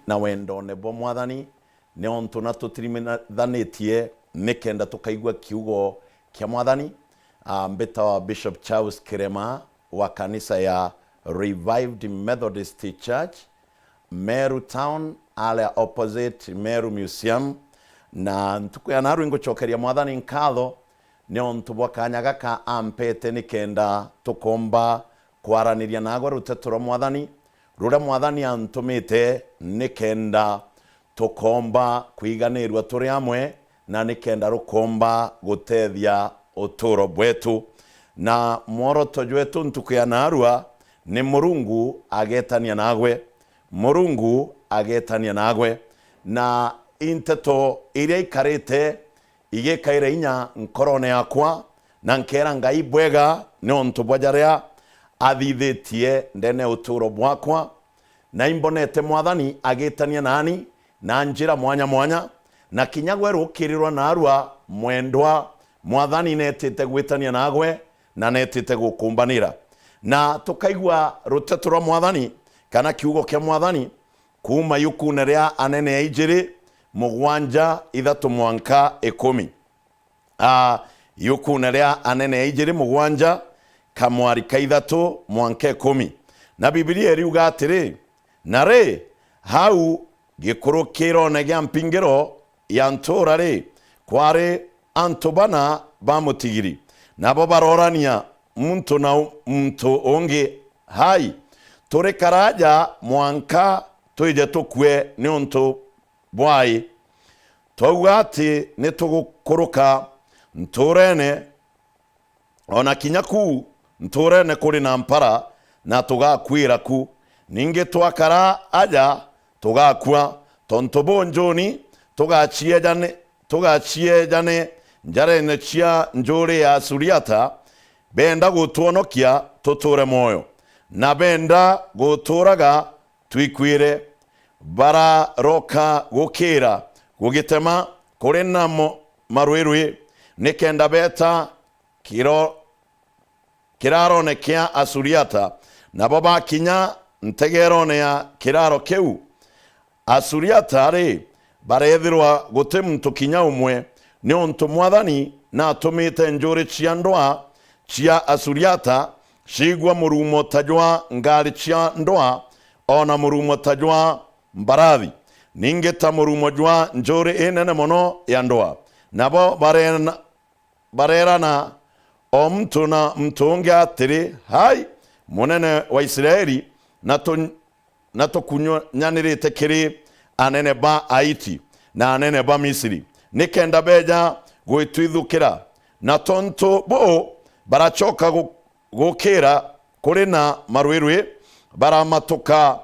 na wendo nebo mwathani ne onto na tutirimithanetie nikenda tukaigwa kiugo kia mwathani. Mbeta wa Bishop Charles Kirema wa kanisa ya Revived Methodist Church Meru Town, ale opposite Meru Museum, na ntuku ya naru ingochokeria mwathani nkatho ne onto bwakanya gaka ampete nikenda tukomba kwaraniria nagwa ruteturo mwathani rura mwathani antumite nikenda tukomba kwiganirwa turi amwe na nikenda rukomba gutethia uturo bwetu na mworoto jwetu ntuku ya narua ni Murungu agetania nagwe, Murungu agetania nagwe, na inteto iria ikarite igekaire inya nkorone yakwa na nkera ngai bwega ni onto bwajaria athithetie ndene uturo bwakwa na imbonete mwathani agetania nani na njira mwanya mwanya na kinyagwe rukirirwa narua mwendwa mwathani netete gwitania nagwe na netete gukumbanira na tukaigwa ruteto rwa mwathani kana kiugo kia mwathani kuma yukune ria anene ya ijiri mugwanja ithatu mwanka 10. Yukune ria anene ya ijiri mugwanja kamwari ka ithatu mwanka 10. Na Biblia riuga atiri nare hau gikurukiro na gya mpingiro ya ntora ri kware antobana bamutigiri nabo barorania muntu na muntu onge hai tore karaja mwanka toije tukwe ni onto bwai togati ne tugukuruka ntorene ona kinyaku ntorene kuri na mpara na tugakwira ku ninge twakara aja tugakwa tontobo njoni tugachie jane njarene chia njore ya Suriata benda gutuonokia tuture moyo na benda guturaga twikwire bara roka gukira gugitema kuri namo marwirwi nikenda beta kiraro kia Asuriata nabo bakinya ntegerone ya kiraro keu Asuriata ri barethirwa gute muntu kinya umwe ni onto mwathani na atumite njuri cia ndoa cia Asuriata cigwa murumo tajwa ngari cia ndoa ona murumo tajwa mbarathi ninge ta murumo jwa njuri inene mono ya ndoa nabo barerana o mtu na mtu unge atiri hai munene wa Israeli na to kunyanirite kiri anene ba Aiti na anene ba Misiri nikenda beja gwitwithukira na tonto bo barachoka gukira kuri na marwirwi baramatuka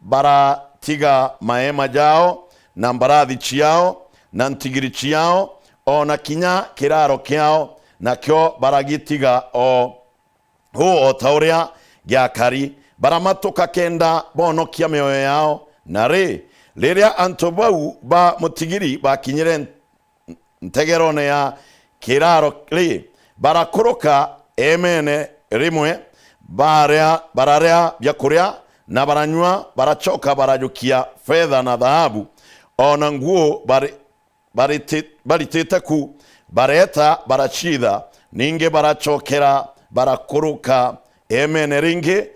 baratiga maema jao na mbarathi chiao na ntigiri chiao ona kinya kiraro kiao na kyo baragitiga o tauria gyakari baramatuka kenda bono kia mioyo yao na liria antobau ba mutigiri bakinyire ntegerone ya kiraro li barakuruka emene rimwe bararea byakuria na baranywa barachoka barajukia fedha na dhahabu ona nguo baritetaku bareta barachida ninge barachokera barakuruka emene ringe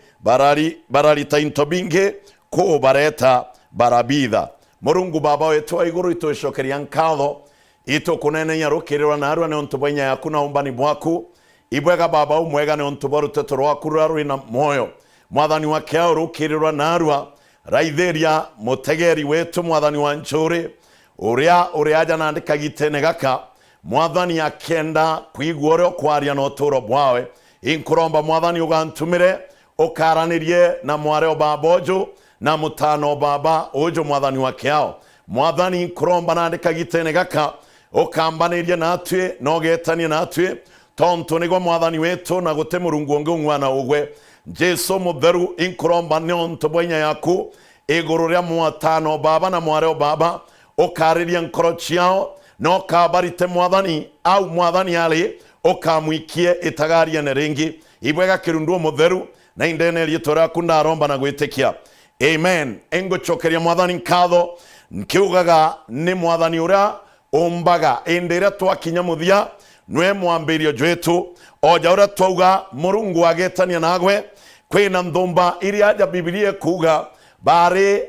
bararita intobinge ko bareta barabitha Murungu baba wetu wa iguru itoshokeria nkatho ito kunene nyarukirirwa narua ne onto bwenya yakuna umbani bwaku ibwega baba umwega ne onto baruteto rwaku rwaru na moyo mwathani wake arukirirwa narua raitheria mutegeri wetu mwathani wa njuri uria aja nandika gitene gaka mwathani akenda kwigwa rio kwaria no turo bwawe inkuromba mwathani ugantumire ukaranirie na mwareo babojo na mutano baba ojo mwathani wake ao mwathani inkuromba nandika gitene gaka ukambanirie natwe nogetanie natwe tonto nigwa mwathani wetu na gute Murungu onge ngwana ugwe Jesu mutheru inkuromba nionto bwenya yaku iguru ria mwatano baba na mwareo baba ukariria nkoro ciao no kabarite mwathani au mwathani ali ukamwikie itagaria ne ringi ibwega kirundu mutheru na indene rietora kunda romba na gwitikia amen. Engochokeria mwathani nkatho nkiugaga ni mwathani uria umbaga indi ria twakinya muthia nwe mwambirio jwetu oja uria twauga Murungu agetania nagwe kwina nthumba iria aja Biblia kuga bari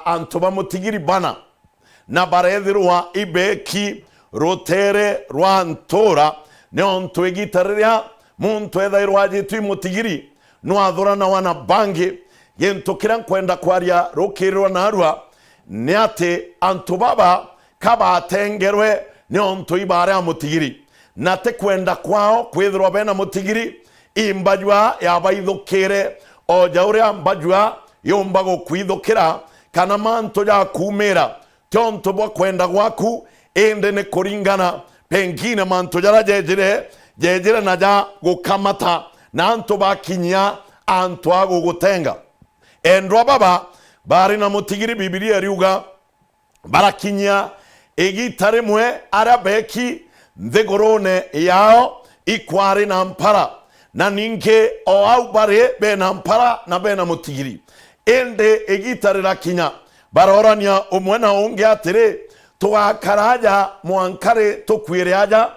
antu bamutigiri bana na barethirwa ibeki rutere rwa ntura ne ontu egitariria muntu ethairwa ajitu imutigiri nwathurana wana bangi gintu kiria nkwenda kwaria rukirirwa narua ni ati antu baba kabatengerwe ni ontu ibare amutigiri na te kwenda kwao kwithirwa bena mutigiri imbajwa yabaithukire oja uria mbajwa yumba gukwithukira kana mantu ya kumira tonto bwa kwenda gwaku ende ne kuringana pengine mantu jara jejire na ja gukamata na antu bakinya antu agugutenga endwa baba bari na mutigiri Biblia riuga barakinya egitare mwe arabeki nthigurune yao ikwari na mpara na ninge o au bare bena mpara na bena mutigiri ende egitare rakinya barorania umwena unge atire twakaraja mwankare tukwire aja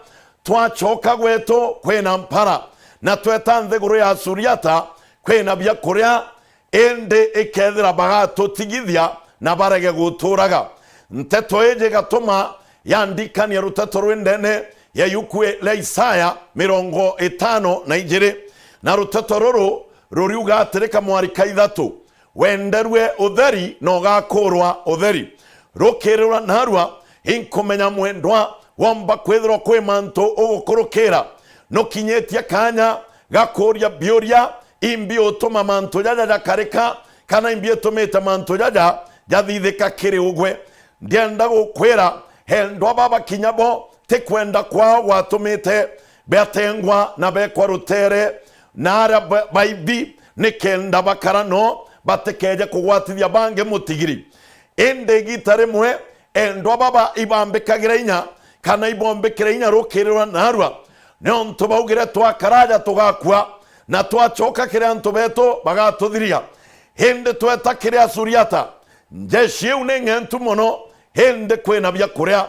twachoka gwetu kwena mpara na tweta nthiguru ya Suriata kwena bya kuria ende ekethira baga tutigithia na barege guturaga nteto eje gatuma yandikania ruteto rwendene ya yukwe la Isaya 52 na ruteto ruru ruriuga atirika mwarika ithatu wenderwe utheri no gakurwa utheri rukirira narwa inkumenya mwendwa wamba kwithirwo kwi mantu ugukurukira no kinyetia kanya gakuria biuria imbi utuma mantu jaja jakarika kana imbi utumite mantu jaja jathithika kiri ugwe ndienda gukwira hendwa baba kinyabo te kwenda kwao watumite betengwa na bekwa rutere nara baibi nikenda bakarano batekeje kugwatithia bange mutigiri ende gitare mwe endwa baba ibambikagira inya kana ibombekira inya rukirirwa narwa ne onto baugire twakaraja tugakua na twachoka kire antu beto bagatuthiria hende tweta kire Suriata njeshi unengentu mono hende kwena bya kuria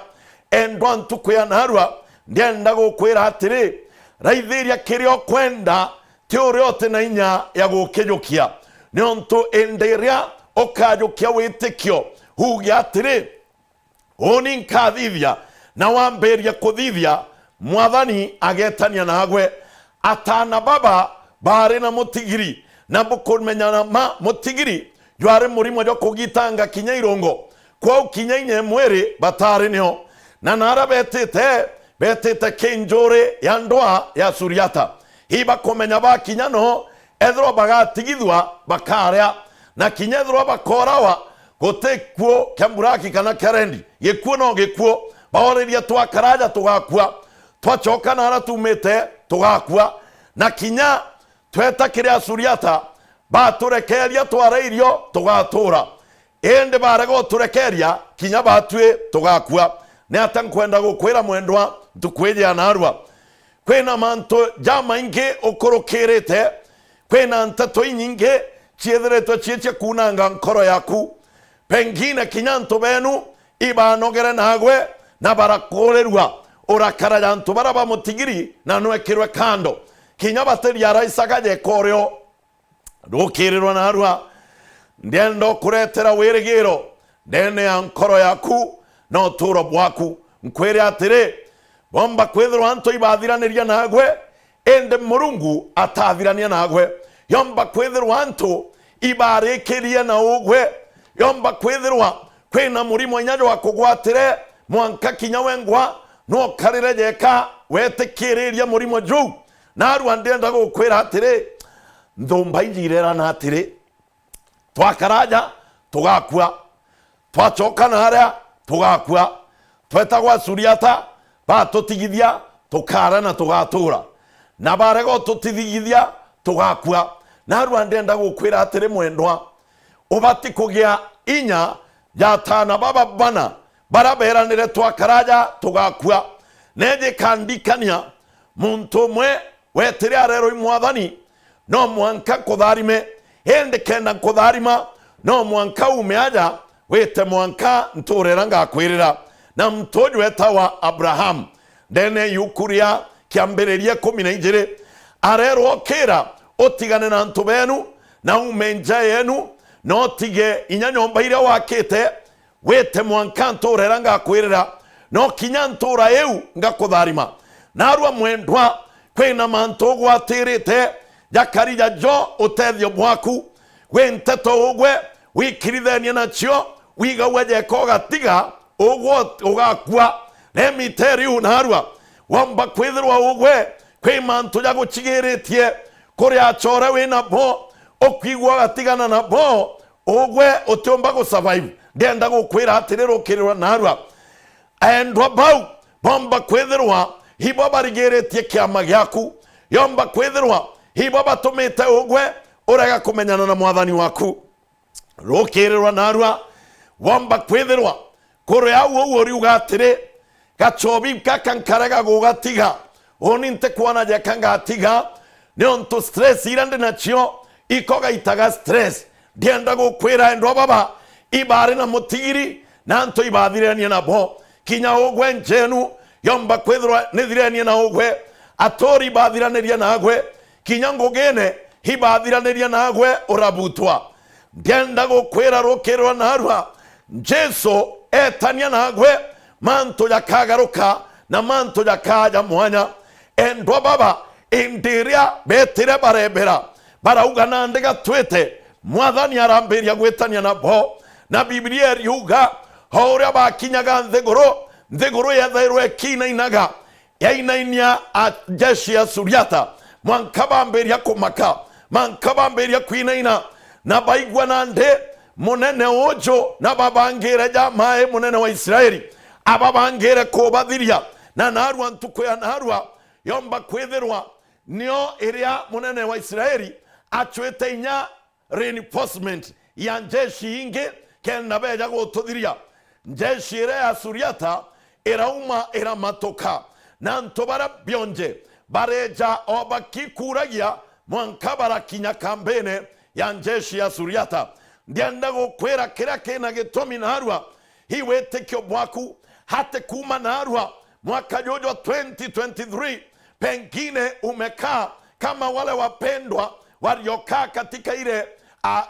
endwa ntu kwya narwa ndienda gukwira atiri raithiria kirio kwenda teoriote na inya ya gukijukia ne onto enderia okajukia witikio hugi atiri oni nkathithia na wamberia kuthithia mwathani agetania nagwe atana baba bari na mutigiri na bukumenyana ma mutigiri jware murimo jo kugitanga kinya irongo kwa kinya inye mwere batari nio na nara betete kenjore ya ndoa ya Suriata hiba komenya ba kinya no ethro bagatigithwa bakaria na kinya ethro bakorawa gotekwo kamburaki kana karendi yekuo no gekuo baoreria twakaraja tugakua twachoka nara tumete tugakua na kinya tweta kiria Suriata baturekeria twareirio tugatura ende barego turekeria kinya batwe tugakua ne atankwenda gukwira mwendwa tukweje anarwa kwena manto jama inge okorokirete kwena ntato inyinge chiedreto chiche kunanga nkoro yaku pengine kinyanto benu ibanogere nagwe na barakorerwa urakara janto baraba mutigiri na nwekirwe kando kinya bateri ya raisagaje koryo rukirirwa narwa ndiendo kuretera wirigiro dene ya nkoro yaku no turo bwaku nkwere atire bomba kwethirwa anto ibathiraniria nagwe ende Murungu atathirania nagwe yomba kwethirwa anto ibarikirie na ugwe yomba kwethirwa kwina murimo nyajo wa kugwatire mwanka kinya wengwa no karire jeka wetekiriria murimo juu naru andenda gukwira atire nthumba injirera na atire twakaraja tugakua twachoka naria tugakua twetagwa Suriata batutigithia tukara na tugatura na barego tutithigithia tugakua naru andenda gukwira atire mwendwa ubati kugia inya yatana baba bana baraberanire twakaraja tugakua neje kandikania muntu mwe wetire arero imwathani no mwanka kutharime hende kenda kutharima no mwanka umeaja wete mwanka nturera ngakwirira na mtoju etawa Abraham ndene yukuria kiambereria 12 arero okera otigane na ntu benu na umenja yenu no tige inyanyomba iria wakite wete mwanka nturera ngakwirira no kinya ntura eu ngakutharima narua mwendwa kwina mantu gwatirite jakarija jo utethio bwaku wenteto ugwe wikirithania nacio wigaweje kogatiga ugwo ugakua let me tell you narua wamba kwithirwa ugwe kwi mantu jaguchigiritie kuri achora wina bo okwigwa gatigana na bo ugwe utomba go survive ndenda gukwira atiriro kirirwa narua endwa bau bomba kwithirwa hibo barigeretie kiama gyaku yomba kwithirwa hibo batumite ugwe urega kumenyana na mwathani waku rukirirwa narua wamba kwithirwa kuri awo wori ugatire gachobi kakankaraga gugatiga oninte kwana je kangatiga nionto stress irande nacio ikoga itaga stress dienda gukwira endwa baba ibare na mutigiri nanto ibadhirania na bo kinya ogwe njenu yomba kwithirwa nithirania na ogwe atori badhiraniria nagwe kinya ngogene hibadhiraniria nagwe urabutwa ndienda gukwira rukirwa narua Jesu etania nagwe manto yakagaruka na manto yakaja mwanya endwa baba indiria betire barebera barauga nandega twete mwathani arambiria gwetania na bo na Biblia yuga hauria bakinyaga nthiguru yethairwe kinainaga yainainia a jeshi ya Suriata mwankabambiria kumaka mankabambiria kwinaina na baigwa nande munene ojo na babangire jamae munene wa Israeli ababangire kubathiria na narua ntuko ya narua yomba kwithirwa nio iria munene wa Israeli achwete inya reinforcement ya jeshi ingi kenda beja gututhiria jeshi ire ya Suriata irauma iramatoka na ntobara bionje bareja obakikuragia mwankabara kinya kambene ya jeshi ya Suriata ndienda gukwira kira kina gitomi narua hiwetekio bwaku hate kuma narua mwaka jojo 2023 pengine umekaa kama wale wapendwa waliokaa katika ile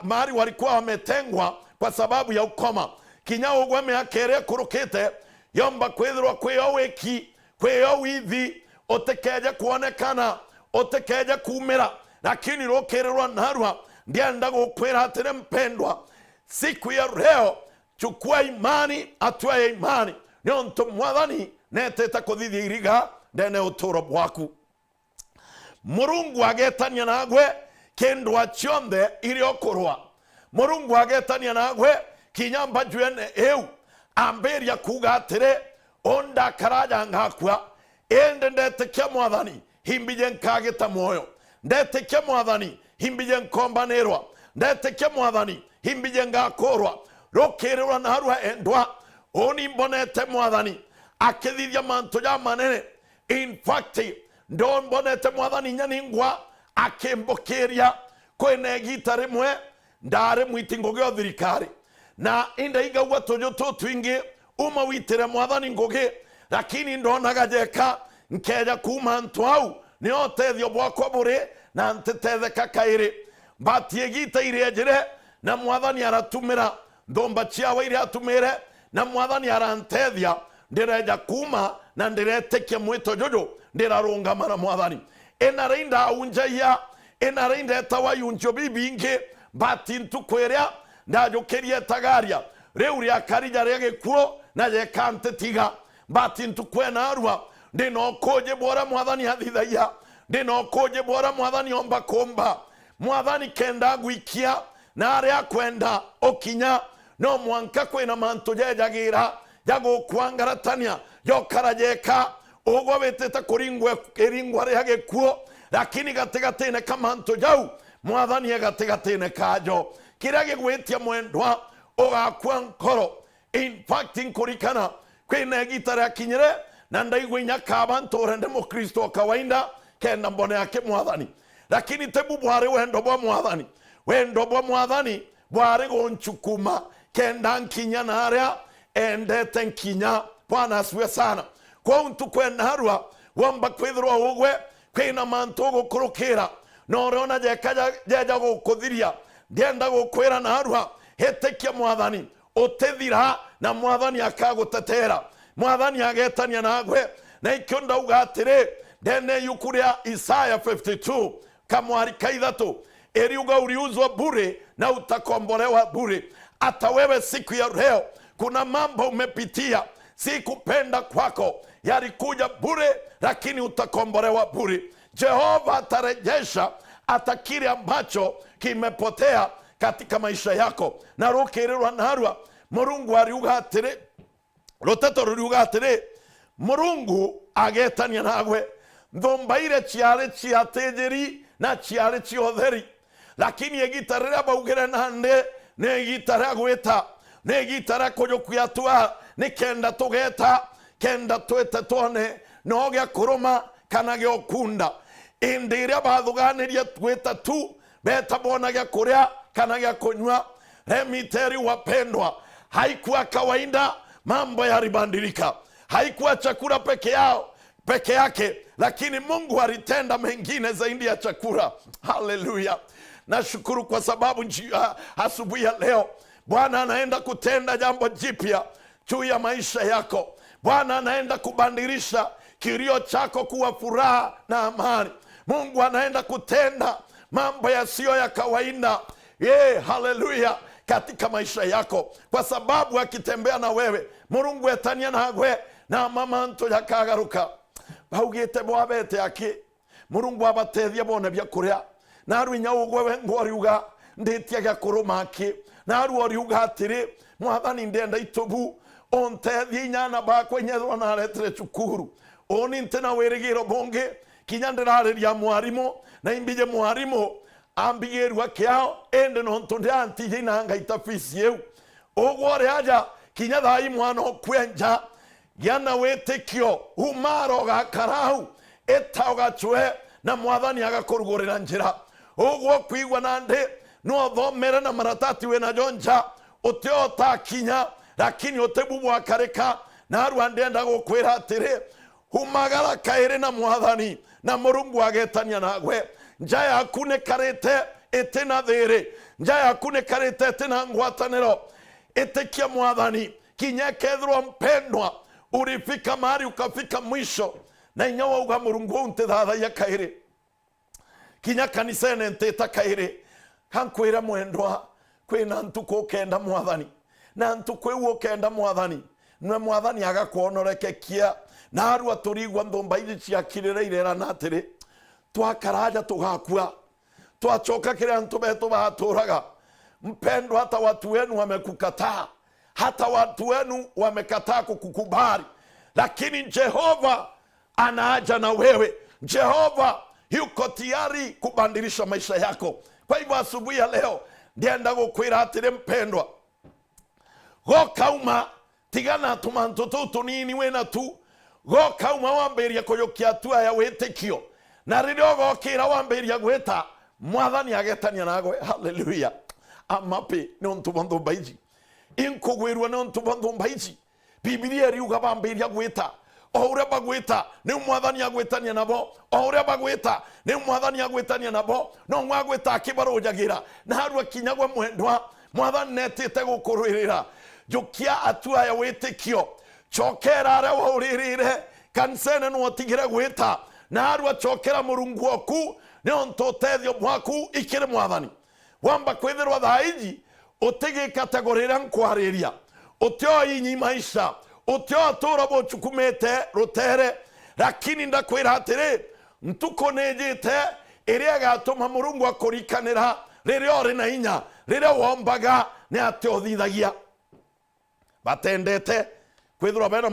mahali walikuwa wametengwa kwa sababu ya ukoma kinya ugweme akere kurukite yomba kwithirwa kwiyo wiki kwiyo withi utekeje kuonekana utekeje kumira lakini rukirirwa narua ndienda gukwira atire mpendwa siku ya leo chukua imani atua ya imani nionto mwathani neteta kuthithiriga ndene uturo bwaku Murungu agetania nagwe kindwa chionde iriokurwa Murungu agetania nagwe kinyamba juene eu amberia kuga atire onda karaja ngakwa ende ndetekia mwathani himbije nkagita moyo ndetekia mwathani himbije nkombanerwa ndetekia mwathani himbije ngakorwa rukirirwa narua endwa oni mbonete mwathani akithithia mantu ja manene in fact ndo mbonete mwathani nyaningwa akimbokeria kwene gita rimwe ndare mwitingo gyo thirikari na inda igagwa tujo twingi uma witire mwathani ngugi lakini ndonaga jeka nkeja kuma ntwau ni otethio bwakwa buri na ntetetheka kairi batie gita irejire na mwathani aratumira ndomba chiawa ire atumire na mwathani arantethia ndireja kuma na ndiretekia mwito jojo ndirarungama na mwathani enareinda aunjaia enareinda etawayunjo bibingi bati ntukweria ndajukirie tagaria riu karija regekuo na yekante tiga bati ntukwena arua ndino koje bora mwathani athithaia ndino koje bora mwathani omba komba mwathani kenda gwikia na aria kwenda okinya no mwanka kwena mantu jejagira jago kwangaratania yokarajeka ugo weteta kuringwe eringwa regekuo lakini gategatene kama mantu jau mwathani gategatene kajo kirage gwetia mwendwa ogakwa nkoro in fact inkurikana kwena gitara kinyere na ndaigwe nyakaba ntorende mu Kristo kawaida kenda mbone yake mwathani lakini tebu bware wendo bwa mwathani bwari gonchukuma kenda nkinya naria endete nkinya. Bwana asifiwe sana. Kwa untu kwenda harua wamba kwithirwa ugwe kwina mantu gukurukira norona jeja gukuthiria ndienda gukwira na harua hetekia mwathani utethira na mwathani akagutetera mwathani agetania nagwe na ikyo ndauga atiri ndene yukuria Isaya 52 kamwari kaithatu eriuga uliuzwa bure na utakombolewa bure. Hata wewe siku ya leo kuna mambo umepitia, si kupenda kwako, yalikuja bure lakini utakombolewa bure. Jehova atarejesha hata kile ambacho kimepotea katika maisha yako. Na rukirirwa narwa Murungu ariuga atiri roteto ruriuga atiri Murungu agetania nagwe thombaire ciare ciatejeri na ciare ciotheri lakini egitarira baugire nande ne gitara gweta ne gitara kujukuya twa ne kenda tugeta kenda twete tone noge kuruma kana gyokunda indire bathuganiria tweta tu beta bona gya kuria kana gya kunywa. Remiteri wapendwa, haikuwa kawaida, mambo yaribadilika. Haikuwa chakula peke yake, lakini Mungu alitenda mengine zaidi ya chakula. Haleluya. Nashukuru kwa sababu asubuhi ya leo Bwana anaenda kutenda jambo jipya juu ya maisha yako. Bwana anaenda kubadilisha kilio chako kuwa furaha na amani. Mungu anaenda kutenda mambo yasiyo ya kawaida. Haleluya, katika maisha yako, kwa sababu akitembea na wewe Murungu etania nagwe na mamanto yakagaruka baugite bwabete aki Murungu abatethia bone bya kuria naru nyawugwe we ngoriuga nditia gya kurumaki naru oriuga atiri mwathani ndenda itubu ontethia nyana bakwe nyethwa na retre cukuru oni ntena werigiro bonge kinyandiraria mwarimu na imbije mwarimu ambigirwa kiao ende no ntonde antije nanga itafisi eu ogore aja kinyathai mwana okwenja yana wetekio umaro gakarau etauga chwe na mwathani agakurugurira njira ogwo kwigwa nande no thomere na maratati we na jonja uteota kinya lakini otebubu akareka na rwandenda gukwira atire humagara kaire na mwathani na Murungu agetania nagwe njaya akune karete etena there njaya akune karete etena ngwatanero etekia mwathani kinyekethro mpendwa urifika mahali ukafika mwisho na inyawa uga Murungu untethadha ya kaire kinya kanisene nteta kaire kankwira mwendwa kwina ntuko kenda mwathani na ntuko uo kenda mwathani nwe mwathani agakuonorekekia na arua turigwa nthomba ici ciakirira irera natiri twakaraja tugakua twachoka kile ntubeto baturaga mpendwa. Hata watu wenu wamekukataa, hata watu wenu wamekataa kukukubali, lakini Jehova anaaja na wewe. Jehova yuko tayari kubadilisha maisha yako. Kwa hivyo asubuhi ya leo ndienda gukwira atire mpendwa, gokauma tigana tumantu tutu nini wena tu gokauma wamberia kuyokia tua ya wetekio na ririo gokira wamberia gweta mwathani agetania nagwe. Haleluya. Amape ne ontubondo baiji inkugwirwa ne ontubondo baiji Biblia riuga bamberia gweta oure bagweta ne mwathani agwetania nabo oure bagweta ne mwathani agwetania nabo no mwagweta akibarojagira na harwa kinyagwa mwendwa mwathani netete gukurwirira jukia atua ya wetekio chokera ara wauririre kansene no tigire gweta na harwa chokera Murungu oku ne ontotethio mwaku ikire mwathani wamba kwithirwa thaiji utigi kategorira nkwariria utio inyi maisha utio tura bochukumete rutere, lakini ndakwira atiri ntuko nejete iria gatuma Murungu akurikanira riria ori na inya riria wombaga ne atio thithagia batendete kwithirwa bena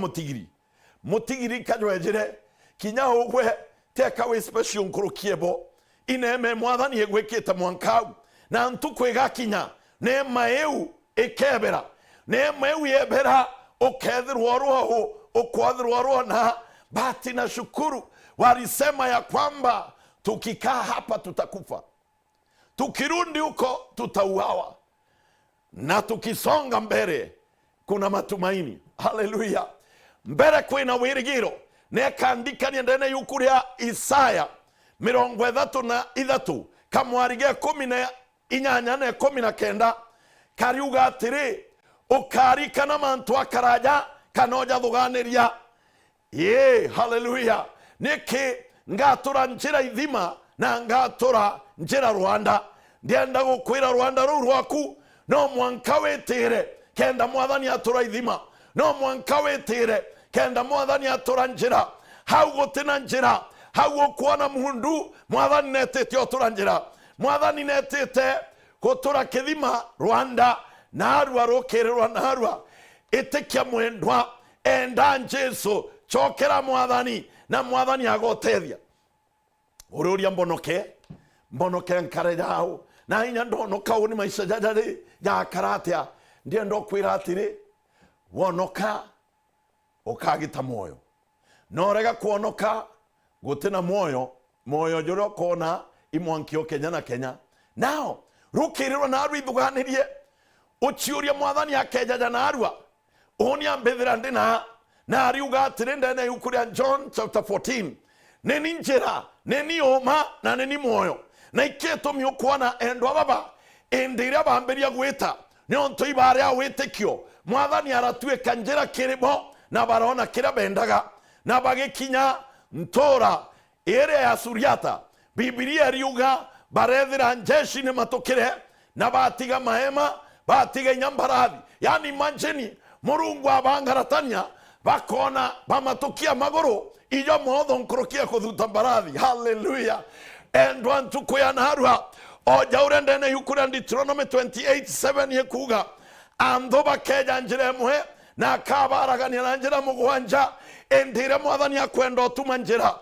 mutigiri kajwejire kinya ugwe teka we special nkurukiebo ineme mwathani egwekite mwankau na ntuko igakinya ne maeu ekebera ne maeu yebera ukethirwa roho ukwathirwa roho na bati na shukuru walisema ya kwamba tukikaa hapa tutakufa, tukirundi huko tutauawa. na tukisonga mbele kuna matumaini. Haleluya. Mbere kwina wirigiro. Nekandikania ndene yukuria Isaya 33 kamwarige 18 na 19 kariuga atiri ukarikana mantu akaraja kanoja thuganiria. Haleluya. Niki ngatura njira ithima na ngatura njira Rwanda. Ndienda gukwira Rwanda ruu rwaku no mwanka witire kenda mwathani atura ithima. No mwanka witire kenda mwathani atura njira. Hau gutina njira, hau ukuona mundu mwathani netete otura njira. Mwathani netete gutura kithima Rwanda na arua rukirirwa na arua. Itikia mwendwa enda Jesu chokera mwathani na mwathani agotethia. Ururia mbonoke nkare yao na inya ndonoka uni maisha jajari ya karatia. Ndiye ndo kwira atiri wonoka ukagita moyo. Norega kuonoka gutina moyo juro kona imwankio Kenya na Kenya. Now rukirirwa na aru ithuganirie uchiuria mwathani akejaja na arua oni ambethira ndina na ariuga atiri ndene yukuria John chapter 14 neni njira neni oma na neni moyo na iketo miukwana endwa baba indiria bamberia gwita ni onto ibare ya witikio mwathani aratuika njira kiribo na barona kira bendaga na bagikinya ntora ere ya Suriata. Biblia riuga barethira njeshi ni matukire na batiga mahema batiga nyambarathi. Yani manjeni Murungu abangaratania bakona bamatukia magoro iyo motho nkorokia kuthuta mbarathi. Hallelujah. And one to kuyanarwa oja urendene yukura Deuteronomy 28:7 yekuga andhoba keja njire muhe na kabaragania na njira mugwanja endire mwathani akwenda otuma njira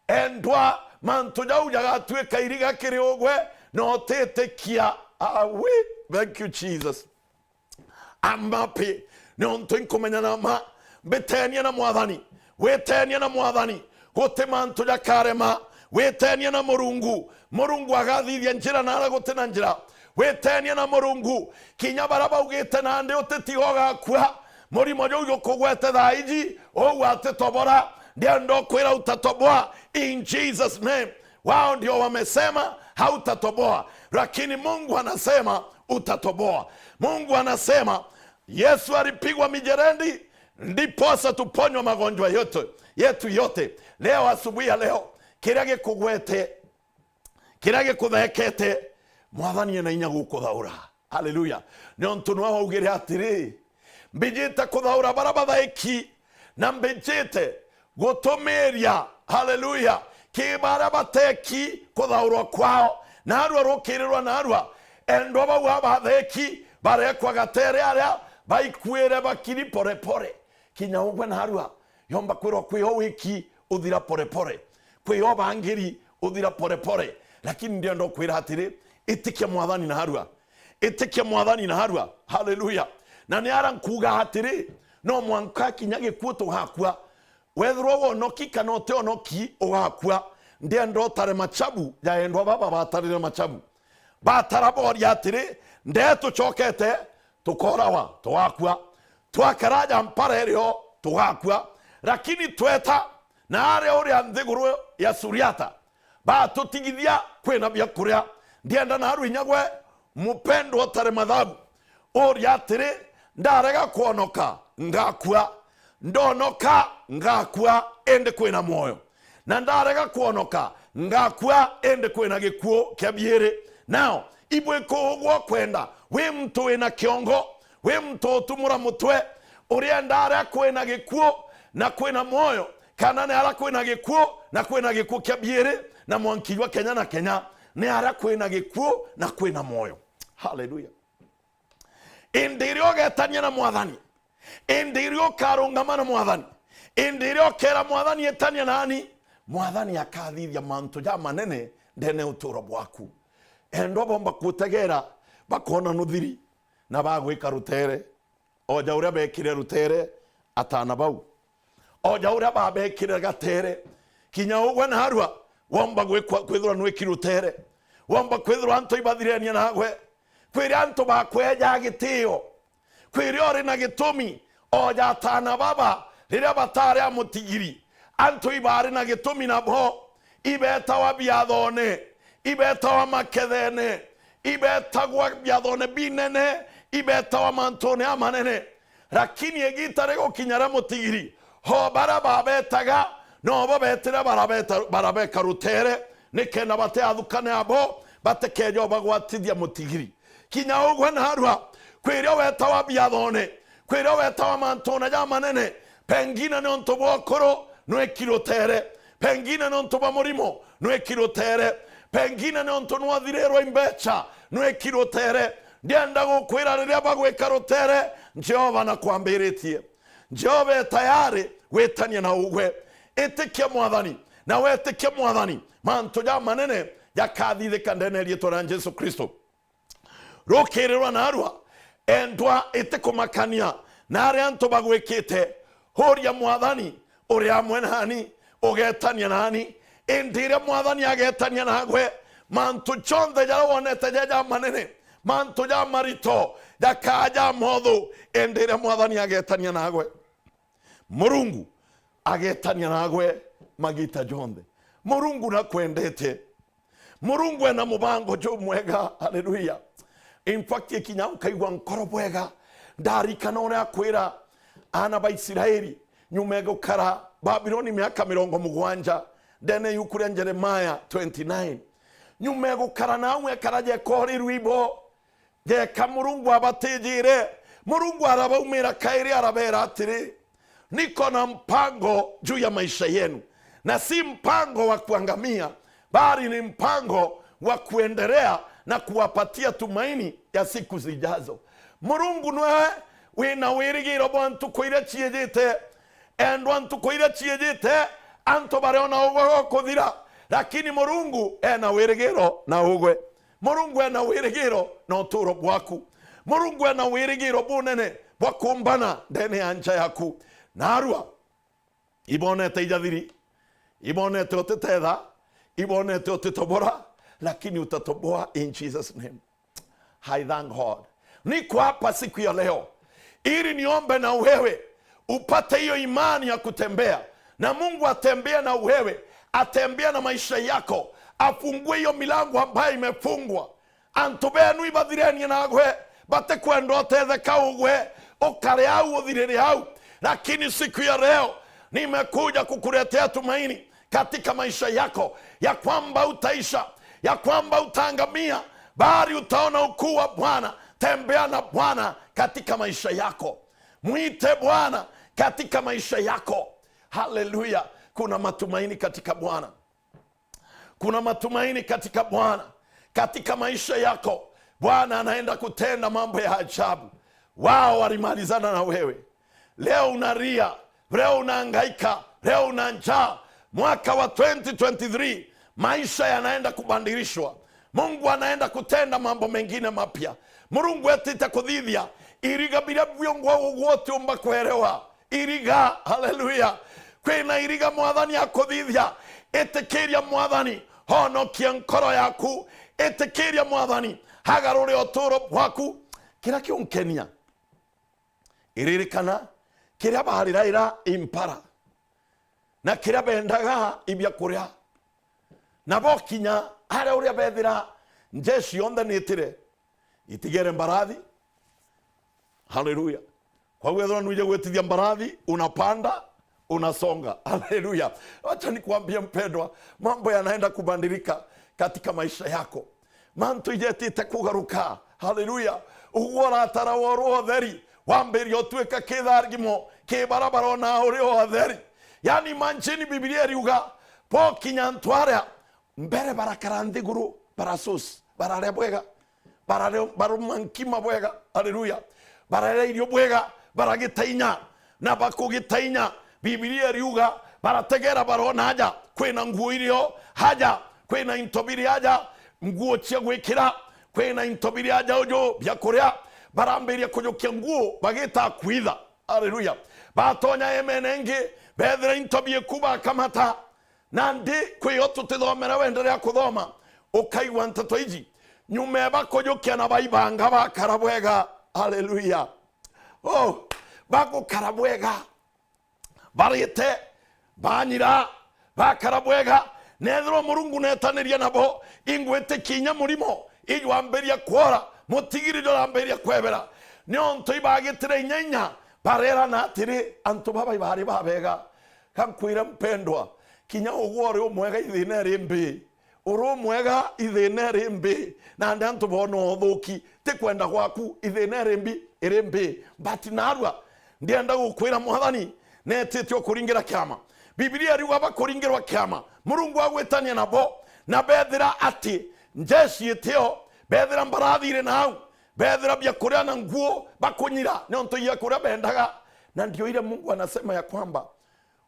endwa mantu jau jagatwika iriga kiriogwe no tetekia awe. Thank you Jesus. Amapi no ntinkumenya na ma betenia na mwathani wetenia na mwathani gote mantu jakarema wetenia na Murungu agathithia njira na aragote na njira wetenia na Murungu kinya baraba ugite na ndi utetigoga kwa murimo jo kugwete thaiji o wate tobora ndio kwira utatoboa in Jesus name. Wao ndio wamesema hautatoboa, lakini Mungu anasema utatoboa. Mungu anasema Yesu alipigwa mijerendi ndiposa tuponywa magonjwa yetu yote. Leo asubuhi ya leo kirage kugwete kirage kuthekete mwathani na inya gukuthaura. Haleluya. Ndio ntunwa ugire atiri mbijite kuthaura barabatheki na mbijite gutumiria. Haleluya. Kibarabateki kuthaurwa kwao na arua rukirirwa na arua endwa bau abatheki barekwa gatere aria baikwire bakiri pore pore kinya ugwe na arua yomba kwirwa kwiho wiki uthira pore pore kwiho bangiri uthira pore pore. Lakini ndio ndo kwira atiri itikia mwathani na arua, itikia mwathani na arua. Haleluya. Na ni ara nkuga atiri no mwanka kinya gikuo tuhakwa wethro wonoki kana te onoki ogakwa ndio ndo tare machabu ya endwa baba batarire machabu batarabori atiri ndeto chokete tukorawa twakwa twakaraja mparerio twakwa. Lakini tweta na are ori anthiguru ya Suriata batutigithia kwina bya kuria ndienda na aru inyagwe mupendo tare mathabu ori atiri ndarega kuonoka ngakwa ndonoka ngakwa ende kwina moyo na ndarega kuonoka ngakwa ende kwina gikuo kiabiere. Now ibwe kogwo kwenda we mtu ina kiongo we mtu tumura mutwe uria ndara kwina gikuo na kwina moyo kana ne ara kwina gikuo na kwina gikuo kiabiere na mwankirwa Kenya na Kenya ne ara kwina gikuo na kwina moyo. Hallelujah. Indirio getania na mwathani indirio karungama na mwathani indirio kera mwathani etania nani mwathani akathithia mantu ja manene ndene uturo bwaku endo bomba kutegera bakona nuthiri na bagwika rutere oja uria bekire rutere atana bau oja uria babekire gatere kinya ugwe na harwa womba gwithura nwiki rutere womba kwithura anto ibathirenia nagwe kwĩrĩ antũ bakweja gĩtĩo, kwĩrĩ orĩ na gĩtũmi oja tana baba rĩrĩa batarĩ a mũtigiri antũ ibarĩ na gĩtũmi nabo ibetawa biathone, ibetawa makethene, ibetagwa biathone binene, ibetawa mantone amanene, lakini egitare gũkinyara mũtigiri ho bara babetaga no bo betire barabeka rutere nikenda bate athukane abo batekejo bagwatithia mũtigiri kinya ugwe narwa kwĩrĩa wetawa biathone, kwĩrĩa wetawa mantone ja manene, pengine nĩ onto bokoro nwekirutere, pengine nĩ onto bamũrimo nwekirutere, pengine nĩ onto nwathirĩrwo imbecha nwekirutere. Ndienda gũkwĩra rĩrĩa bagwĩka rutere Jehova na kwambĩrĩtie, Jehova tayari wetania na ugwe, ĩtĩkia mwathani na wetĩkia mwathani manto ja manene yakathithĩka ndene rĩĩtwa rĩa Jesu Kristo. Rũkĩrĩrwa narwa endwa ĩtĩkũmakania na arĩa antũ bagwĩkĩte, horia mwathani ũrĩa amwe nani ũgetania nani, ĩndĩ ĩrĩa mwathani agetania nagwe manto chonthe jara wonete ja manene, manto ja marito jakaja modho, ĩndĩ ĩrĩa mwathani agetania nagwe, Murungu agetania nagwe magita jonthe. Murungu nakwendete, Murungu ena mubango jo mwega. Haleluya. In fact ikinya ukaigwa nkoro bwega ndarikana ũrĩa akwĩra ana ba Isiraeli nyuma gũkara Babyloni miaka 70 ndene yukuria Jeremiah 29 nyuma gũkara nawe karaje kori rwibo jeka Murungu abatejire, Murungu arabaumira kairi arabera atiri niko na mpango juu ya maisha yenu, na si mpango wa kuangamia bali ni mpango wa kuendelea na kuwapatia tumaini ya siku zijazo. Murungu nwewe wina wirigiro bwantu kwire chiejete endwantu kwire chiejete anto bareona ugwe kuthira, lakini Murungu ena wirigiro na ugwe, Murungu ena wirigiro na uturo bwaku, Murungu ena wirigiro bunene bwakumbana ndene ya ncha yaku. Narua ibonete ijathiri, ibonete otetetha, ibonete otetobora, lakini utatoboa in Jesus name. I thank God. Niko hapa siku ya leo ili niombe na wewe upate hiyo imani ya kutembea na Mungu, atembea na wewe, atembea na maisha yako, afungue hiyo milango ambayo imefungwa. Antobenu ibadhireni nagwe bate kwendo tetheka ugwe ukare au udhiriri au. Lakini siku ya leo nimekuja kukuletea tumaini katika maisha yako, ya kwamba utaisha, ya kwamba utaangamia, bali utaona ukuu wa Bwana. Tembea na Bwana katika maisha yako, mwite Bwana katika maisha yako. Haleluya. Kuna matumaini katika Bwana, kuna matumaini katika Bwana katika maisha yako. Bwana anaenda kutenda mambo ya ajabu. Wao walimalizana na wewe, leo unaria, leo unahangaika, leo una njaa. Mwaka wa 2023 maisha yanaenda kubadilishwa. Mungu anaenda kutenda mambo mengine mapya. Murungu etite kuthithia iriga bila vyongwa wote umba kuelewa iriga. Haleluya. Kwina iriga mwathani akuthithia, etekeria mwathani honokia nkoro yaku, etekeria mwathani hagarure otoro bwaku. Kira kionkenia iririkana kiria bariraira impara na kiria bendaga ibya kuria na bokinya haria uria bethira njeshi yonde nitire itigere mbarathi. Haleluya. Kwa hiyo nuje gwetithia mbarathi, unapanda unasonga. Haleluya. Acha nikwambie mpendwa, mambo yanaenda kubadilika katika maisha yako. Mantu ijetite kugaruka. Haleluya. Ugora taraworo theri wamberi otweka kithargimo kibarabara na uri otheri. Yani manchini Biblia riuga pokinya ntwara mbere barakarandi guru barasus barare bwega barare barumankima bwega. Haleluya. Barare irio bwega baragitainya na bakugitainya. Biblia riuga barategera barona haja kwina nguo irio haja kwina intobiri haja nguo cia gwikira kwina intobiri haja ojo bya kuria baramberia kujukia nguo bagita kwitha. Haleluya. Batonya emenenge bethera intobie kuba kamata nandi kwiyo tutithomera wendere ya kuthoma ukaigwa ntato iji nyume bakojokia na baibanga bakarabwega. Haleluya. Oh, bako karabwega barite banyira bakarabwega nethro murungu netaniria nabo ingwete kinya murimo ijwamberia kwora mutigiriro ramberia kwebera nionto ibagitire nyanya barera natiri antu baba ibari babega kankwira mpendwa kinya ugwore umwega ithine rimbi uru mwega ithine rimbi na ndantu bono thuki tikwenda gwaku ithine rimbi but narwa ndienda gukwira mwathani netitio kuringira kiama. Biblia riuga bakuringirwa kiama murungu agwetania nabo na bethira ati njeshi itio bethira mbarathire nau bethira bya kuria na nguo bakunyira nionto ya kuria bendaga. Na ndio ile Mungu anasema ya kwamba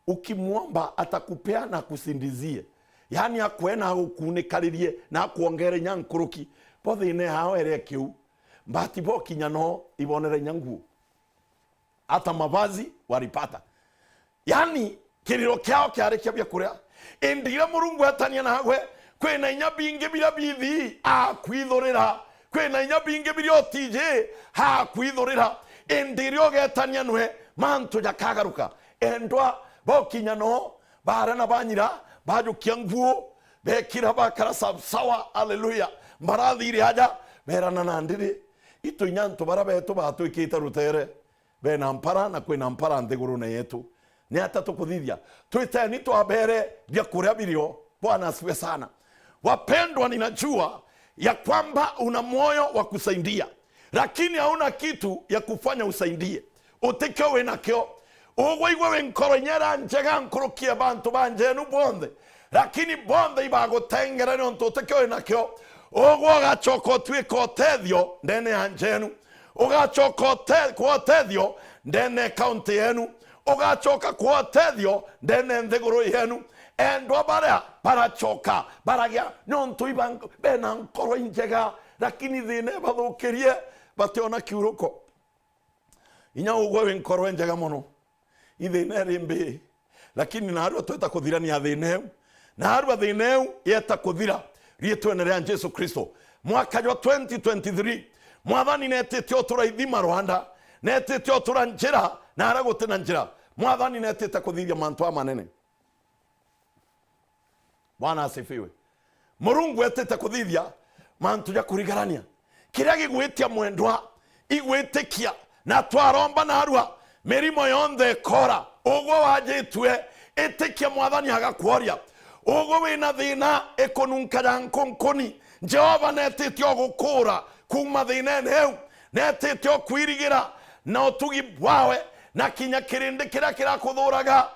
ukimwomba atakupea na kusindizie, yani akwena akunikaririe na kuongere nyankuruki pothe ine hao ere kiu mbati bo kinyano ibonere nyangu hata mavazi walipata, yani kiriro kyao kyari bya kuria indira murungu atania nawe kwena inya binge bila bithi akwithorera kwena inya binge bila otije ha kwithorera indirio getania nwe mantu jakagaruka endwa bokinyano barana banyira bajukia nguo bekira bakara sawa. Haleluya. Mbarathire haja berana nandiri ito inyanto barabeto batu ikita rutere bena mpara na kwena mpara ndigurune yetu ni hata tukuthithia twiteni twabere bya kuria birio. Bwana asifiwe sana. Wapendwa, ninajua ya kwamba una moyo wa kusaidia, lakini hauna kitu ya kufanya usaidie. Utikyo wenakyo ugwe igwe wenkoro nyera njega nkurukie bantu banjenu bonde, lakini bonde ibagutengera nonto utikyo wenakyo ugwe ugachoko twiko otethio ndene anjenu ugachoko otethio ndene kaunti yenu ugachoka kuotethio ndene nthiguru yenu endwa baria barachoka baragia nonto ibango bena nkoro njega, lakini thine bathukirie bationa kiuruko inya ugwe wenkoro njega muno ithine rimbi, lakini naru tweta kuthirania thine naru thine yeta kuthira rietwe ria Yesu Kristo. Mwaka wa 2023 mwathani netete oturaithima Rwanda netete otura njira na aragote na njira mwathani netete kuthiria mantu manene. Bwana asifiwe. Murungu etete kuthiria mantu ya kurigarania kiria gigwitia mwendwa igwitikia na twaromba narua mirimo yonthe kora ugwo wajitwe itikia mwathani agakworia ugwo wina thina ikununka ya nkonkoni Jehova netitio gukura kuma thinene heu netitio kwirigira na utugi bwawe na kinya kirindi kira kirakuthuraga.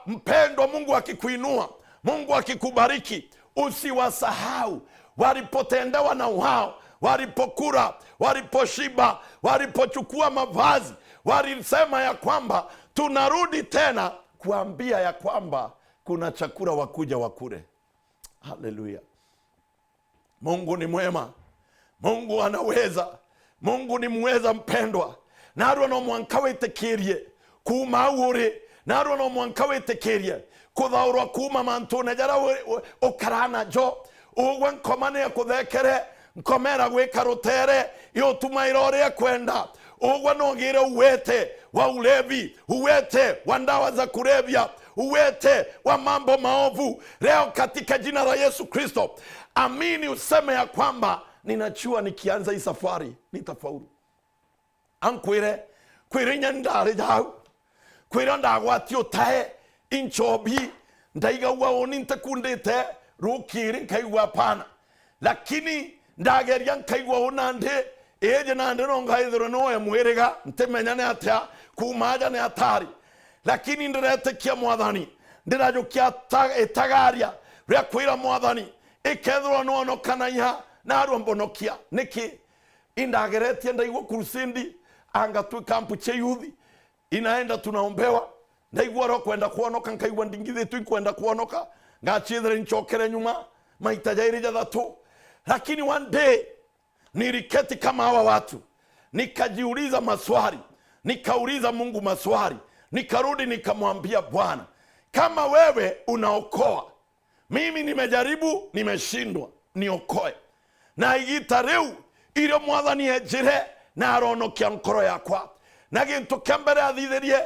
Mpendwa, Mungu akikuinua, Mungu akikubariki, usiwasahau walipotendewa na wao, walipokula, waliposhiba, walipochukua mavazi, walisema ya kwamba tunarudi tena kuambia ya kwamba kuna chakula wakuja wakule. Haleluya. Mungu ni mwema, Mungu anaweza, Mungu ni mweza mpendwa. Narwo no mwanka witekerie kuma uri, narwo no mwanka witekerie kuthaurwa kuma mantune jara ukarana jo ugwe nkomane ya kuthekere nkomera gwika rutere yo tumairore kwenda ugwe nogire uwete wa ulevi, uwete wa ndawa za kulevya, uwete wa mambo maovu leo katika jina la Yesu Kristo. Amini useme ya kwamba ninachua nikianza hii safari nitafaulu. Ankwire kwirinya ndare jau kwira ndagwatio tae inchobi ndaiga wao nintakundete rukiri kaigwa pana, lakini ndageria kaigwa onande eje nande nongaithiro no emwirega ntemenyane atya kumaja ne atari, lakini ndiretekia mwathani ndirajukia etagaria ria kwira mwathani ikethro no kananya na arombonokia niki indageretie ndaigwa kurusindi anga tu kampu che yuthi inaenda tunaombewa ndaigwa ro kwenda kuonoka nkaigwa ndingithi tu kwenda kuonoka ngachithire nchokere nyuma maita jairi jathatu, lakini one day niliketi kama hawa watu nikajiuliza maswali, nikauliza Mungu maswali, nikarudi nikamwambia Bwana, kama wewe unaokoa, mimi nimejaribu nimeshindwa, niokoe. na igita riu irio mwathani enjire na aronokia nkoro yakwa na gintu kembere athithirie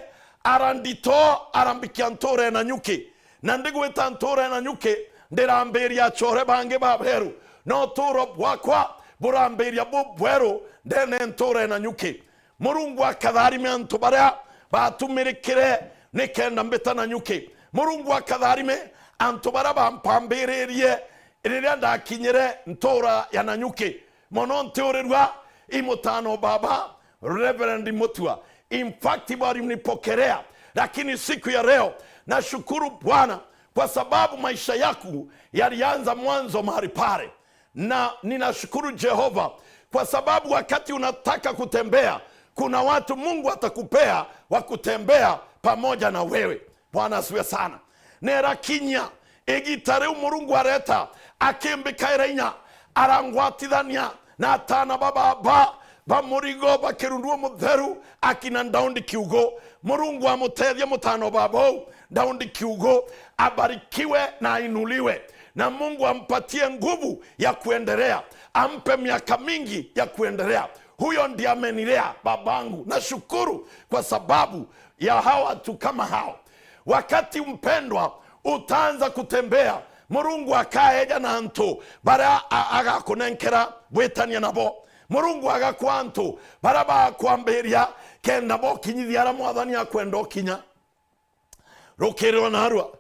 arandito arambikia ntore na nyuki na ndigwita ntore na nyuki ndirambiria chore bange baberu no turo bwakwa burambiria bubweru ndene ntore na nyuki Murungu akatharime antu baria batumirikire nikenda mbita na nyuki Murungu akatharime antu baria bampambiririe iriria ndakinyire ntora ya nanyuki mono ntiurirwa imutano baba Reverend Mutua. In fact bari mnipokelea, lakini siku ya leo nashukuru Bwana kwa sababu maisha yako yalianza mwanzo mahali pale, na ninashukuru Jehova kwa sababu wakati unataka kutembea kuna watu Mungu atakupea wa kutembea pamoja na wewe. Bwana asifiwe sana. Nerakinya egitare Murungu areta akimbikairenya arangwatithania na tana baba bamurigo bakirunduo mutheru akina ndaundi kiugo Murungu amutethie mutano babo ndaundi kiugo abarikiwe na inuliwe na Mungu ampatie nguvu ya kuendelea, ampe miaka mingi ya kuendelea. Huyo ndiye amenilea babangu. Nashukuru kwa sababu ya hawa tu kama hao. Wakati mpendwa utaanza kutembea Murungu akaeja na antu bara agakunenkera bwetania nabo Murungu agakwantu bara bakwamberia kenda bo kinyithia mwathani akwenda kinya rukirwa narwa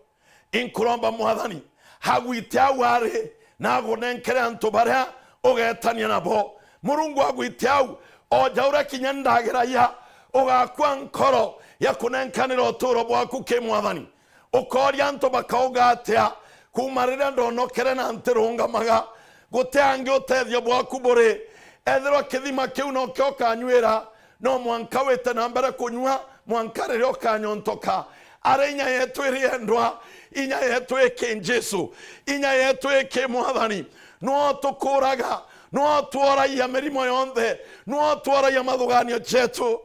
inkuromba mwathani hagwitia ware na gunenkera antu bara ugetania nabo Murungu agwitia ojaura kinya ndagiraya ugakwa nkoro ya kunenkanira uturo bwaku ke mwathani ukoria antu bakauga atia kumarira ndonokere na ntirunga maga guteange utethio bwaku buri ethirwa kithima kiu no kio kanywira no mwanka wete na mbere kunywa mwanka ririo kanyontoka arenya yetu iriendwa inya yetu eke Jesu inya yetu eke mwathani no tukuraga no twara ya mirimo yonthe no twara ya mathuganio jetu.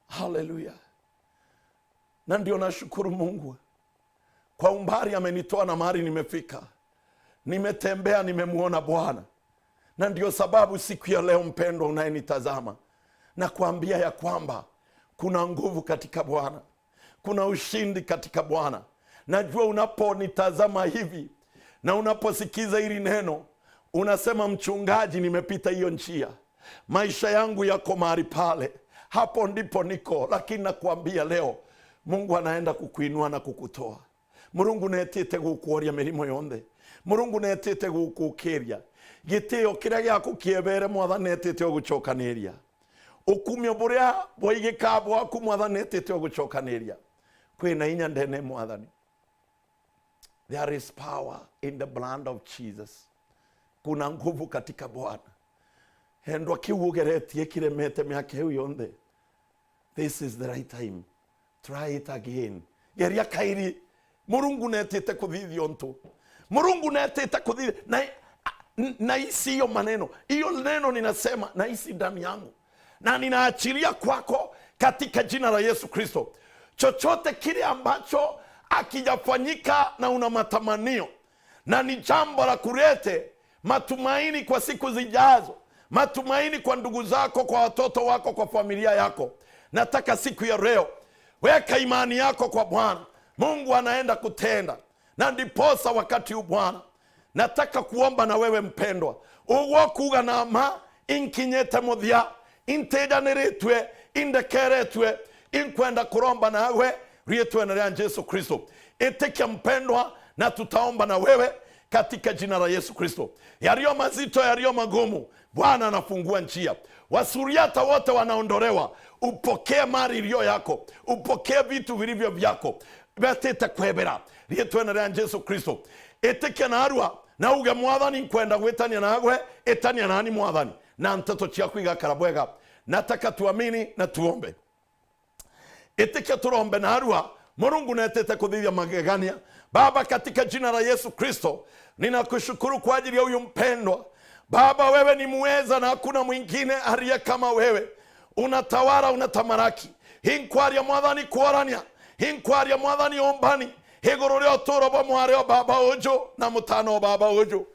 Hallelujah. Na ndio nashukuru Mungu kwa umbali amenitoa na mahali nimefika. Nimetembea, nimemuona Bwana. Na ndio sababu siku ya leo mpendo unayenitazama na kuambia ya kwamba kuna nguvu katika Bwana. Kuna ushindi katika Bwana. Najua unaponitazama hivi na unaposikiza hili neno unasema mchungaji, nimepita hiyo njia. Maisha yangu yako mahali pale. Hapo ndipo niko, lakini nakuambia leo Mungu anaenda kukuinua na kukutoa. Murungu netete gukuoria mirimo yonthe. Murungu netete gukukiria gitio kiria giaku kiebere mwathani netete gucokaniria ukumio buria boigika bwaku mwathani netete gucokaniria kwina inya ndene mwathani. There is power in the blood of Jesus. Kuna nguvu katika Bwana. Hendwa kiugeretie kiremete miaka hiyo yonthe. This is the right time. Try it again. Geria kairi. Murungu netete kuthithio ntu. Murungu netete kuthithio na isi hiyo maneno. Hiyo neno ninasema na isi ndani yangu. Na ninaachilia kwako katika jina la Yesu Kristo. Chochote kile ambacho akijafanyika na una matamanio na ni jambo la kulete matumaini kwa siku zijazo, matumaini kwa ndugu zako, kwa watoto wako, kwa familia yako, nataka siku ya leo weka imani yako kwa Bwana. Mungu anaenda kutenda. Na ndiposa wakati huu Bwana nataka kuomba na wewe mpendwa, ugo kuga nama inkinyete muthia intejanirĩtwe indekeretwe inkwenda kuromba nawe rietwe na Yesu Kristo. Itikia mpendwa, na tutaomba na wewe katika jina la Yesu Kristo. Yaliyo mazito, yaliyo magumu, Bwana anafungua njia. Wasuriata wote wanaondolewa. Upokee mali iliyo yako, upokee vitu vilivyo vyako. Betete kwebera rietwe na Yesu Kristo. Itikia na arua na uge mwathani kwenda gwetania nawe etania nani mwathani na nteto ciaku igakara bwega. Nataka tuamini na tuombe. Itikia turombe na arua Murungu netete kuthithia magegania. Baba, katika jina la Yesu Kristo ninakushukuru kwa ajili ya huyu mpendwa. Baba, wewe ni muweza na hakuna mwingine aliye kama wewe. Unatawala, unatamaraki. Hinkwaria mwathani kuorania, hinkwaria mwathani ombani, higuru rio turo bo mware o baba ojo na mutano o baba ojo.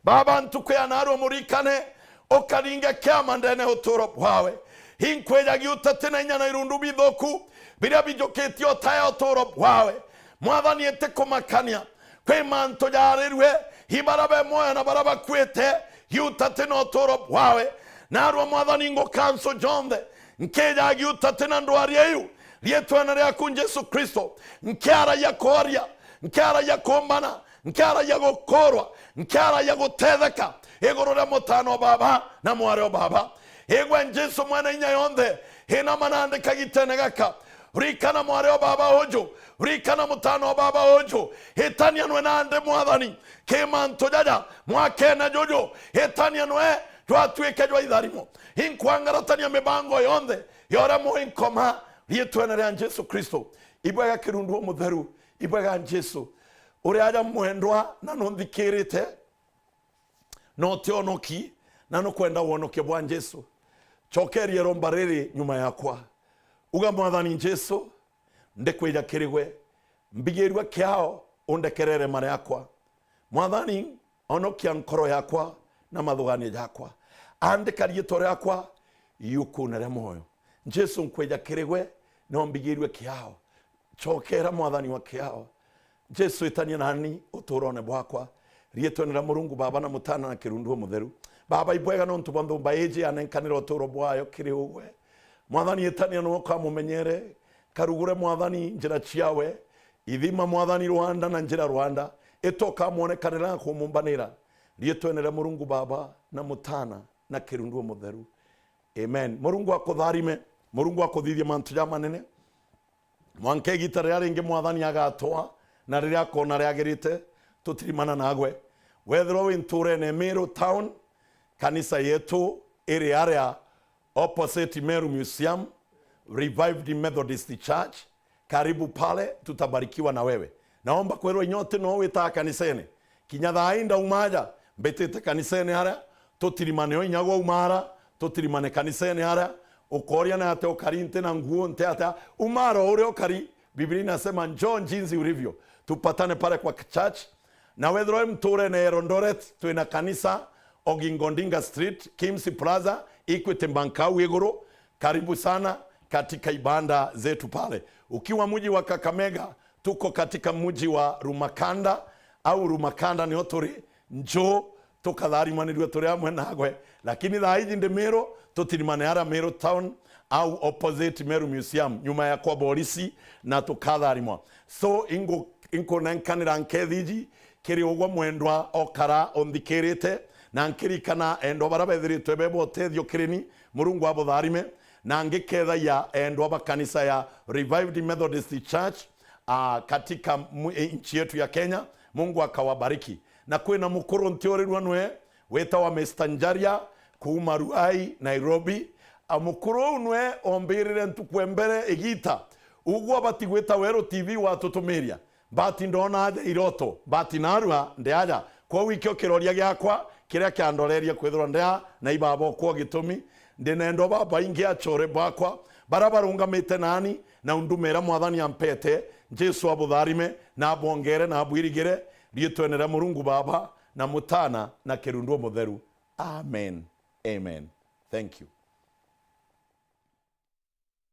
baba ntukweyana murikane okaringa kiama ndene uturo bwawe hinkwejagia utatena inyana irundu bithoku biria bijukitio tayo uturo bwawe mwathani ete kumakania kwi manto jarirwe hibarabe moya na baraba kwete yutatena uturo bwawe narwa mwathani ngo kanso jonde nkejagia utatena ndwari eyu rietwana ryaku Yesu Kristo nkiara ya koria nkiara ya kombana nkiara ya gukorwa nkiara ya gutetheka igurure mutano baba na mware baba igwe Yesu mwana inya yonde hina manande kagitene gaka rikana mware baba hojo rikana mutano baba hojo hitania nwe nande mwathani kemanto jaja mwakena jojo hitania nwe twatwike jwa itharimo hinkwangaratania mibango yonde yora muinkoma rietwana rya Yesu Kristo ibwaga kirundu mutheru ibwaga Yesu uri aja mwendwa na nonthikirite no tionoki na no kwenda wonoke bwa Yesu chokerie romba riri nyuma yakwa uga mwathani Yesu ndekweja kirigwe mbigirwa kiao undekerere mara yakwa mwathani onokia nkoro yakwa na mathugani yakwa andika rietwa yakwa yukunere moyo Yesu nkweja kirigwe no mbigirwe kiao chokera mwathani wa kiao Yesu itania nani uturone bwakwa rietwanira murungu baba na mutana na kirundu mutheru baba ibwega no ntubando mbaeje anenkanira uturo bwayo kiri ugwe mwathani itania no kamumenyere karugure mwathani njira ciawe ithima mwathani Rwanda na njira Rwanda itoka muonekanira kumumbanira rietwanira murungu baba na mutana na kirundu mutheru amen murungu akutharime murungu akuthithia mantu ja manene mwanke gitare aringe mwathani agatoa na riria kona riagirite tutirimana nagwe wethero winture ne Meru town kanisa yetu iri area opposite Meru Museum Revived Methodist Church karibu pale tutabarikiwa na wewe naomba kwero nyote no wita kanisene kinya thainda umaja mbetete kanisene hara tutirimane onyago umara tutirimane kanisene hara ukoria na ate ukarinte na nguo nte ata umara ore okari Biblia inasema njoo jinsi ulivyo tupatane pale kwa church na wethero mture na Eldoret tuina kanisa Ogingondinga Street Kimsi Plaza Equity Bankau iguru karibu sana katika ibada zetu pale ukiwa mji wa Kakamega tuko katika mji wa Rumakanda au Rumakanda ni oturi njoo tukatharimanirio turi amwe nagwe lakini thaiji ndi Meru tutirimane ara Meru town au opposite Meru Museum nyuma ya kwa polisi na tukatharimwa so inko nankanira nkethiji kiri ugwa mwendwa okara onthikirite na nkirikana endo barabethiritwe bebo tethio kirini murungu abutharime na ngiketha ya endo bakanisa ya Revived Methodist Church katika nchi yetu ya Kenya Mungu akawabariki na kwina mukuru ntiorerwa nwe wetawa Mr. Njaria kuma Ruai Nairobi amukuru nwe ombirire ntukwembere igita ugwa batigweta Wero TV watutumiria bati ndona aja iroto bati narua ndeaja kwa wikio kiroria giakwa kiria kiandoreria kwithirwa ndea na ibabo kwa gitumi ndinendo baba ingi achore bakwa barabarungamite nani na undumera mwathani ampete Jesu abutharime na abongere na abwirigire rietwenera murungu baba na mutana na kirundu mutheru amen amen thank you.